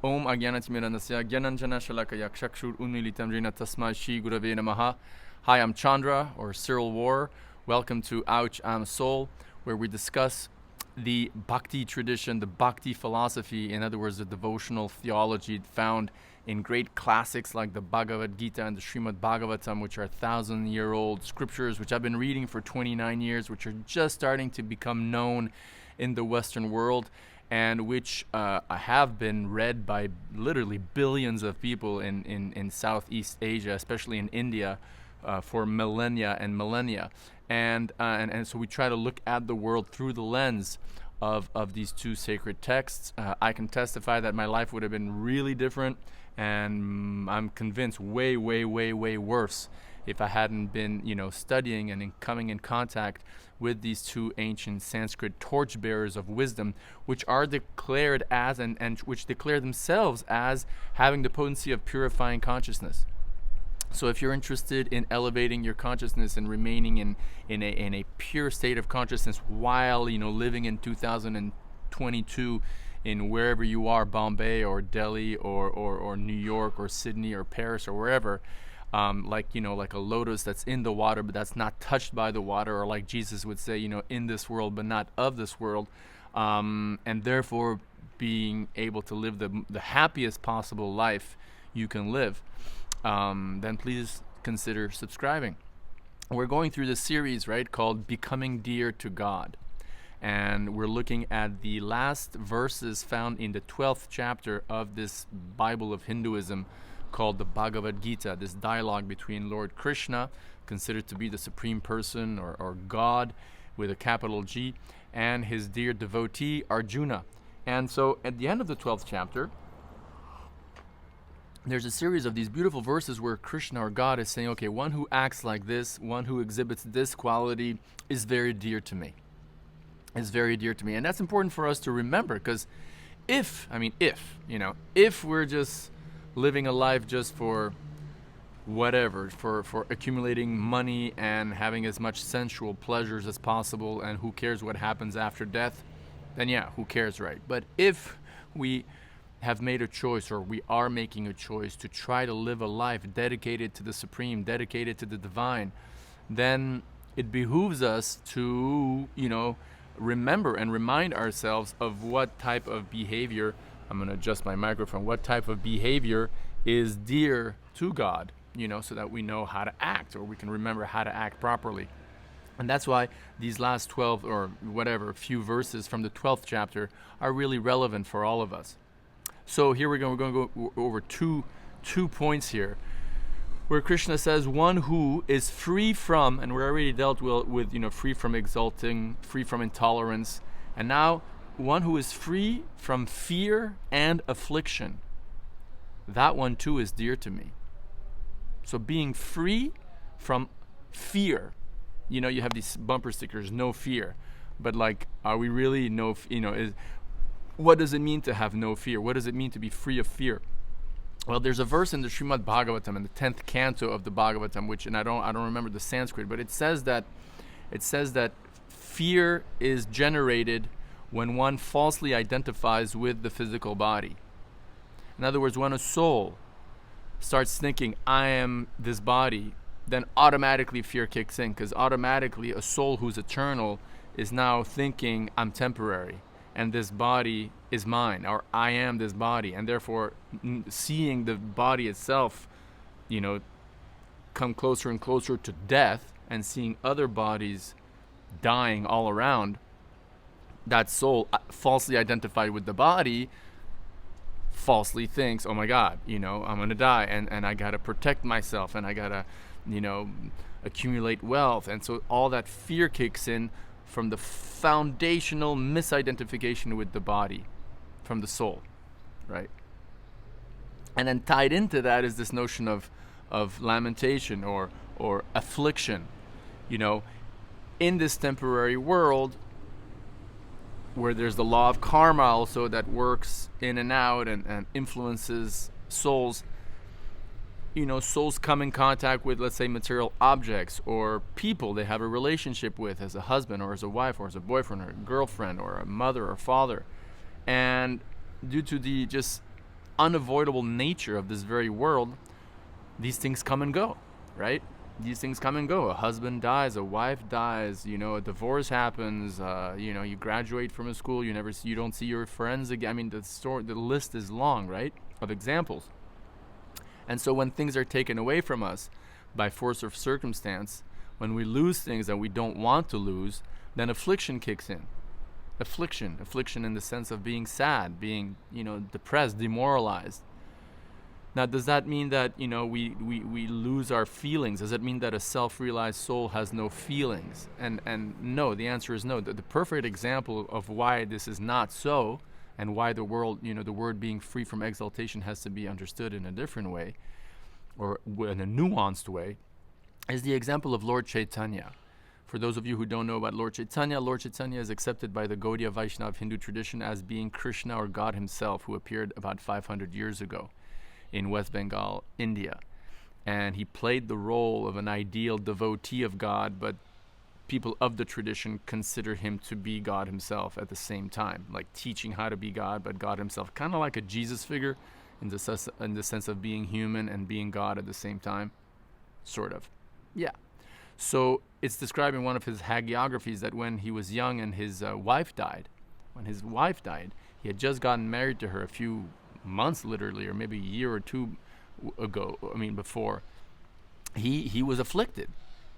Om Agyanatimirandasya Gyananjana Shalakaya Chakshur Unmilitam Jena Tasmai Shri Gurave Namaha. Hi, I'm Chandra, or Cyril War. Welcome to Ouch, I'm Soul, where we discuss the Bhakti tradition, the Bhakti philosophy, in other words, the devotional theology found in great classics like the Bhagavad-Gita and the Srimad Bhagavatam, which are 1,000-year-old scriptures, which I've been reading for 29 years, which are just starting to become known in the Western world, and which have been read by literally billions of people in Southeast Asia, especially in India, for millennia and millennia. And so we try to look at the world through the lens of these two sacred texts. I can testify that my life would have been really different, and I'm convinced way worse if I hadn't been, studying and coming in contact with these two ancient Sanskrit torchbearers of wisdom, which are declared as and which declare themselves as having the potency of purifying consciousness. So if you're interested in elevating your consciousness and remaining in a pure state of consciousness while living in 2022 in wherever you are, Bombay or Delhi or New York or Sydney or Paris or wherever, like a lotus that's in the water but that's not touched by the water, or like Jesus would say, in this world but not of this world, and therefore being able to live the happiest possible life you can live, then please consider subscribing. We're going through this series, right, called Becoming Dear to God. And we're looking at the last verses found in the 12th chapter of this Bible of Hinduism called the Bhagavad-Gita, this dialogue between Lord Krishna, considered to be the supreme person or God with a capital G, and his dear devotee Arjuna. And so at the end of the 12th chapter, there's a series of these beautiful verses where Krishna or God is saying, okay, one who acts like this, one who exhibits this quality is very dear to me. Is very dear to me. And that's important for us to remember, because if we're just living a life just for whatever, for accumulating money and having as much sensual pleasures as possible, and who cares what happens after death, then yeah, who cares, right? But if we have made a choice, or we are making a choice to try to live a life dedicated to the supreme, dedicated to the divine, then it behooves us to, remember and remind ourselves of what type of behavior, I'm going to adjust my microphone, what type of behavior is dear to God, so that we know how to act, or we can remember how to act properly. And that's why these last 12 or whatever few verses from the 12th chapter are really relevant for all of us. So here we're going to go over two points here, where Krishna says one who is free from, and we already dealt with free from exulting, free from intolerance, and now one who is free from fear and affliction. That one too is dear to me. So being free from fear, you have these bumper stickers, no fear, but like, are we really what does it mean to have no fear? What does it mean to be free of fear? Well, there's a verse in the Srimad Bhagavatam, in the 10th canto of the Bhagavatam, which, and I don't remember the Sanskrit, but it says that fear is generated when one falsely identifies with the physical body. In other words, when a soul starts thinking, I am this body, then automatically fear kicks in, because automatically a soul who's eternal is now thinking, I'm temporary, and this body is mine, or I am this body, and therefore seeing the body itself, come closer and closer to death, and seeing other bodies dying all around, that soul falsely identified with the body falsely thinks, oh my God, I'm gonna die, and I gotta protect myself, and I gotta, accumulate wealth, and so all that fear kicks in from the foundational misidentification with the body, from the soul, right? And then tied into that is this notion of lamentation or affliction. In this temporary world, where there's the law of karma also that works in and out and influences souls, souls come in contact with, let's say, material objects or people they have a relationship with, as a husband or as a wife or as a boyfriend or a girlfriend or a mother or father. And due to the just unavoidable nature of this very world, these things come and go, right? These things come and go. A husband dies, a wife dies, a divorce happens, you graduate from a school, you don't see your friends again. I mean, the list is long, right, of examples. And so when things are taken away from us by force of circumstance, when we lose things that we don't want to lose, then affliction kicks in. Affliction in the sense of being sad, being, depressed, demoralized. Now, does that mean that, we lose our feelings? Does that mean that a self-realized soul has no feelings? And no, the answer is no. The perfect example of why this is not so, and why the world, the word being free from exaltation has to be understood in a different way, or in a nuanced way, is the example of Lord Caitanya. For those of you who don't know about Lord Caitanya is accepted by the Gaudiya Vaishnava Hindu tradition as being Krishna or God himself, who appeared about 500 years ago in West Bengal, India. And he played the role of an ideal devotee of God, but people of the tradition consider him to be God himself at the same time, like teaching how to be God, but God himself, kind of like a Jesus figure in the sense of being human and being God at the same time, sort of. Yeah. So it's described in one of his hagiographies that when he was young and his wife died, he had just gotten married to her a few months, literally, or maybe a year or two before, he was afflicted.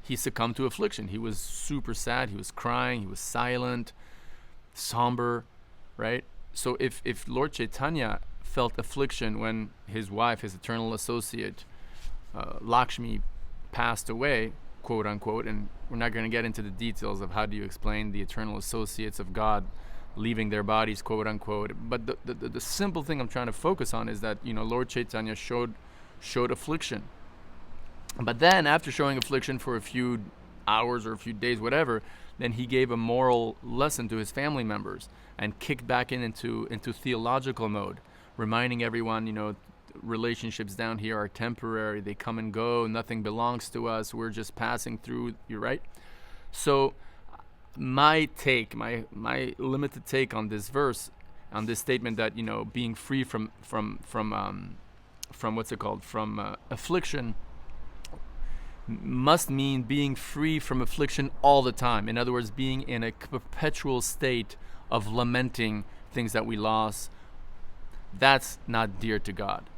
He succumbed to affliction. He was super sad. He was crying. He was silent, somber, right? So if Lord Caitanya felt affliction when his wife, his eternal associate, Lakshmi, passed away, quote unquote, and we're not going to get into the details of how do you explain the eternal associates of God leaving their bodies, quote unquote, but the simple thing I'm trying to focus on is that Lord Caitanya showed affliction. But then after showing affliction for a few hours or a few days, whatever, then he gave a moral lesson to his family members and kicked back into theological mode, reminding everyone, relationships down here are temporary, they come and go, nothing belongs to us, we're just passing through. You're right. So my limited take on this verse, on this statement that being free from what's it called, from affliction, must mean being free from affliction all the time. In other words, being in a perpetual state of lamenting things that we lost. That's not dear to God.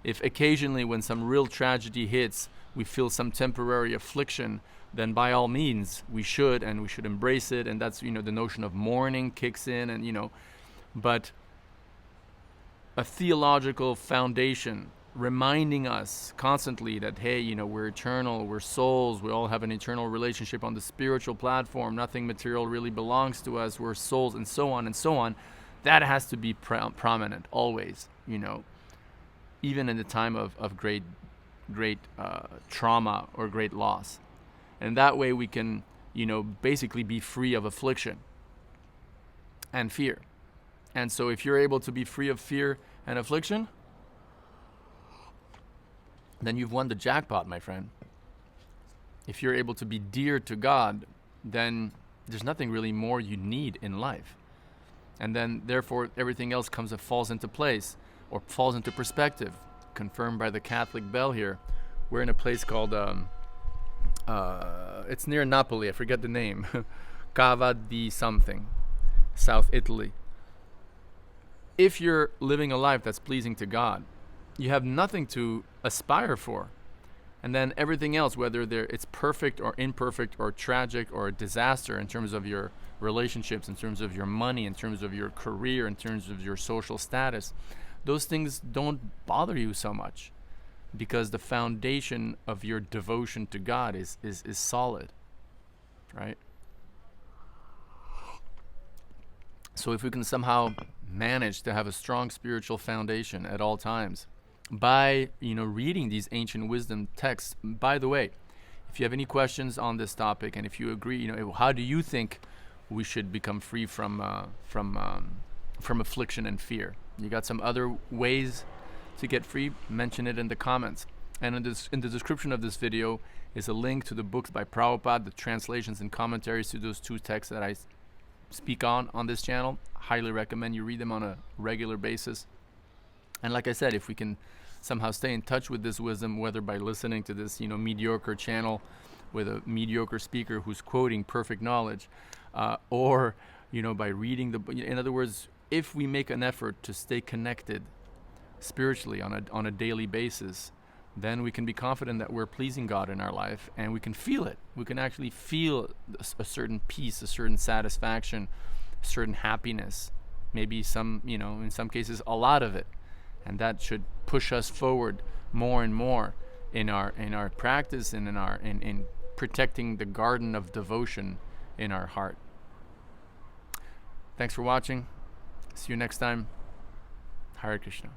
If occasionally when some real tragedy hits, we feel some temporary affliction, then by all means we should embrace it, and that's the notion of mourning kicks in, and but a theological foundation reminding us constantly that hey, we're eternal, we're souls, we all have an eternal relationship on the spiritual platform, nothing material really belongs to us, we're souls, and so on, that has to be prominent always, even in the time of great trauma or great loss. And that way we can, basically be free of affliction and fear. And so if you're able to be free of fear and affliction, then you've won the jackpot, my friend. If you're able to be dear to God, then there's nothing really more you need in life. And then, therefore, everything else falls into place, or falls into perspective, confirmed by the Catholic bell here. We're in a place called, it's near Napoli, I forget the name, Cava di something, South Italy. If you're living a life that's pleasing to God, you have nothing to aspire for. And then everything else, whether it's perfect or imperfect or tragic or a disaster in terms of your relationships, in terms of your money, in terms of your career, in terms of your social status, those things don't bother you so much because the foundation of your devotion to God is solid, right? So if we can somehow manage to have a strong spiritual foundation at all times, by reading these ancient wisdom texts. By the way, if you have any questions on this topic, and if you agree, how do you think we should become free from affliction and fear? You got some other ways to get free? Mention it in the comments. And in the description of this video is a link to the books by Prabhupada, the translations and commentaries to those two texts that I speak on this channel. Highly recommend you read them on a regular basis. And like I said, if we can somehow stay in touch with this wisdom, whether by listening to this, mediocre channel with a mediocre speaker who's quoting perfect knowledge, or, by reading in other words, if we make an effort to stay connected spiritually on a daily basis, then we can be confident that we're pleasing God in our life, and we can feel it. We can actually feel a certain peace, a certain satisfaction, a certain happiness, maybe in some cases a lot of it. And that should push us forward more and more in our practice and in protecting the garden of devotion in our heart. Thanks for watching. See you next time. Hare Krishna.